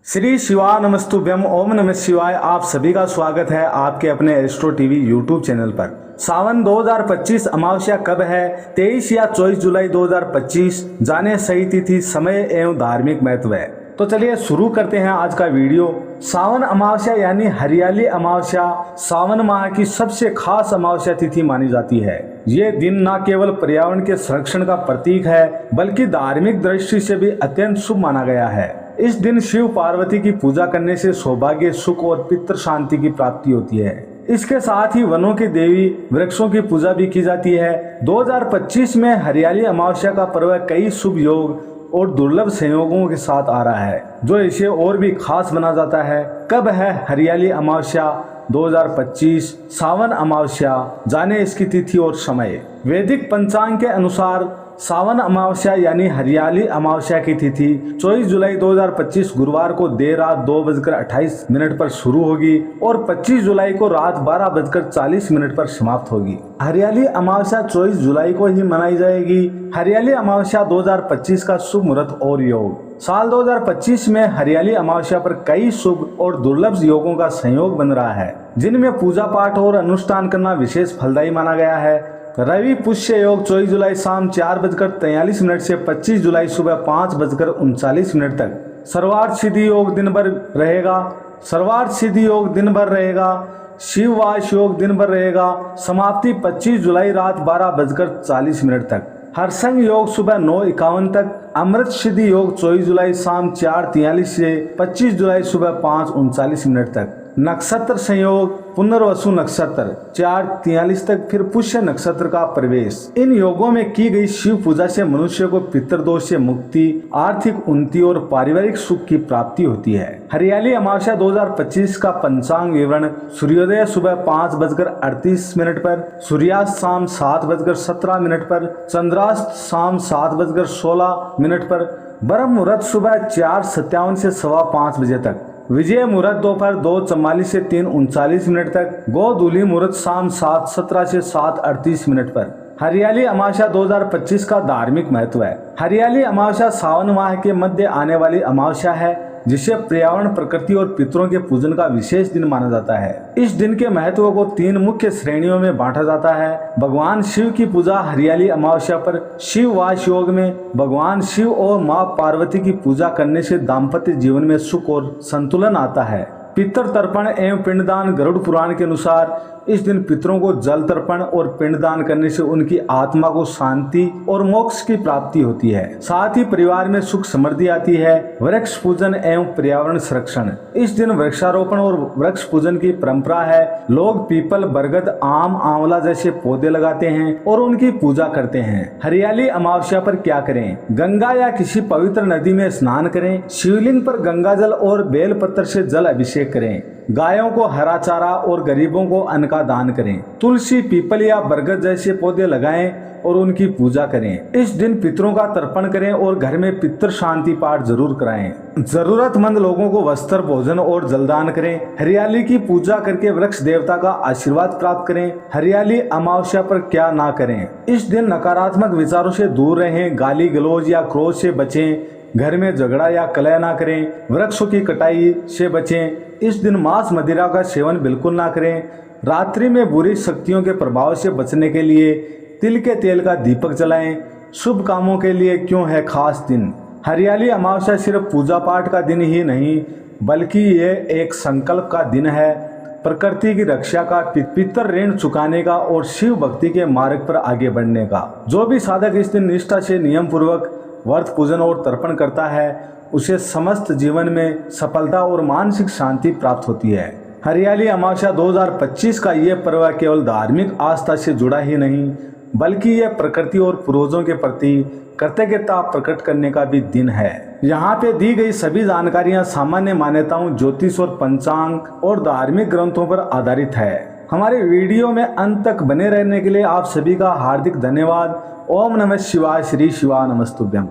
श्री शिवा नमस्तुभ्यम ओम नमः शिवाय। आप सभी का स्वागत है आपके अपने एस्ट्रो टीवी यूट्यूब चैनल पर। सावन 2025 अमावस्या कब है? 23 या 24 जुलाई 2025। जाने सही तिथि, समय एवं धार्मिक महत्व है। तो चलिए शुरू करते हैं आज का वीडियो। सावन अमावस्या यानी हरियाली अमावस्या सावन माह की सबसे खास अमावस्या तिथि मानी जाती है। ये दिन न केवल पर्यावरण के संरक्षण का प्रतीक है बल्कि धार्मिक दृष्टि से भी अत्यंत शुभ माना गया है। इस दिन शिव पार्वती की पूजा करने से सौभाग्य, सुख और पितृ शांति की प्राप्ति होती है। इसके साथ ही वनों की देवी वृक्षों की पूजा भी की जाती है। 2025 में हरियाली अमावस्या का पर्व कई शुभ योग और दुर्लभ संयोगों के साथ आ रहा है जो इसे और भी खास बना जाता है। कब है हरियाली अमावस्या 2025 सावन अमावस्या? जाने इसकी तिथि और समय। वैदिक पंचांग के अनुसार सावन अमावस्या यानी हरियाली अमावस्या की तिथि 24 जुलाई 2025 गुरुवार को देर रात 2:28 पर शुरू होगी और 25 जुलाई को रात 12:40 पर समाप्त होगी। हरियाली अमावस्या 24 जुलाई को ही मनाई जाएगी। हरियाली अमावस्या 2025 का शुभ मुहूर्त और योग। साल 2025 में हरियाली अमावस्या पर कई शुभ और दुर्लभ योगों का संयोग बन रहा है जिनमें पूजा पाठ और अनुष्ठान करना विशेष फलदायी माना गया है। रवि पुष्य योग 24 जुलाई शाम 4:43 से 25 जुलाई सुबह 5:39 तक। सर्वार्थ सिद्धि योग दिन भर रहेगा। सर्वार्थ सिद्धि योग दिन भर रहेगा। शिववास योग दिन भर रहेगा। समाप्ति 25 जुलाई रात 12:40 तक। हरसंग योग सुबह 9:51 तक। अमृत सिद्धि योग 24 जुलाई शाम 4:43 से 25 जुलाई सुबह 5:39 तक। नक्षत्र संयोग पुनर्वसु नक्षत्र 4:43 तक, फिर पुष्य नक्षत्र का प्रवेश। इन योगों में की गई शिव पूजा से मनुष्य को पितृदोष से मुक्ति, आर्थिक उन्नति और पारिवारिक सुख की प्राप्ति होती है। हरियाली अमावस्या 2025 का पंचांग विवरण। सूर्योदय सुबह 5:38 पर, सूर्यास्त शाम 7:17 पर, चंद्रास्त शाम 7:16 पर, ब्रह्म मुहूर्त सुबह 4:57 से 5:15 बजे तक, विजय मुहूर्त दोपहर 2:44 से 3:39 तक, गोधूली मुहूर्त शाम 7:17 से 7:38 पर। हरियाली अमावस्या 2025 का धार्मिक महत्व है। हरियाली अमावस्या सावन माह के मध्य आने वाली अमावस्या है जिसे पर्यावरण, प्रकृति और पितरों के पूजन का विशेष दिन माना जाता है। इस दिन के महत्व को 3 मुख्य श्रेणियों में बांटा जाता है। भगवान शिव की पूजा हरियाली अमावस्या पर। शिववास योग में भगवान शिव और माँ पार्वती की पूजा करने से दाम्पत्य जीवन में सुख और संतुलन आता है। पितृ तर्पण एवं पिंडदान। गरुड़ पुराण के अनुसार इस दिन पितरों को जल तर्पण और पिंडदान करने से उनकी आत्मा को शांति और मोक्ष की प्राप्ति होती है। साथ ही परिवार में सुख समृद्धि आती है। वृक्ष पूजन एवं पर्यावरण संरक्षण। इस दिन वृक्षारोपण और वृक्ष पूजन की परंपरा है। लोग पीपल, बरगद, आम, आंवला जैसे पौधे लगाते हैं और उनकी पूजा करते हैं। हरियाली अमावस्या पर क्या करें? गंगा या किसी पवित्र नदी में स्नान करें। शिवलिंग पर गंगा जल और बेलपत्र से जल अभिषेक करें। गायों को हरा चारा और गरीबों को अन्न का दान करें। तुलसी, पीपल या बरगद जैसे पौधे लगाएं और उनकी पूजा करें। इस दिन पितरों का तर्पण करें और घर में पितृ शांति पाठ जरूर कराएं। जरूरतमंद लोगों को वस्त्र, भोजन और जलदान करें। हरियाली की पूजा करके वृक्ष देवता का आशीर्वाद प्राप्त करें। हरियाली अमावस्या पर क्या ना करें? इस दिन नकारात्मक विचारों से दूर रहें। गाली गलौज या क्रोध से बचें। घर में झगड़ा या कलह ना करें। वृक्षों की कटाई से बचें। इस दिन मांस, मदिरा का सेवन बिल्कुल ना करें। रात्रि में बुरी शक्तियों के प्रभाव से बचने के लिए तिल के तेल का दीपक जलाएं। शुभ कामों के लिए क्यों है खास दिन? हरियाली अमावस्या सिर्फ पूजा पाठ का दिन ही नहीं बल्कि ये एक संकल्प का दिन है। प्रकृति की रक्षा का, पितृ ऋण चुकाने का और शिव भक्ति के मार्ग पर आगे बढ़ने का। जो भी साधक इस दिन निष्ठा से नियम पूर्वक व्रत, पूजन और तर्पण करता है उसे समस्त जीवन में सफलता और मानसिक शांति प्राप्त होती है। हरियाली अमावस्या 2025 का ये पर्व केवल धार्मिक आस्था से जुड़ा ही नहीं बल्कि ये प्रकृति और पूर्वजों के प्रति कृतज्ञता प्रकट करने का भी दिन है। यहाँ पे दी गई सभी जानकारियाँ सामान्य मान्यताओं, ज्योतिष और पंचांग और धार्मिक ग्रंथों पर आधारित है। हमारे वीडियो में अंत तक बने रहने के लिए आप सभी का हार्दिक धन्यवाद। ओम नमः शिवाय। श्री शिवा नमस्तुभ्यम।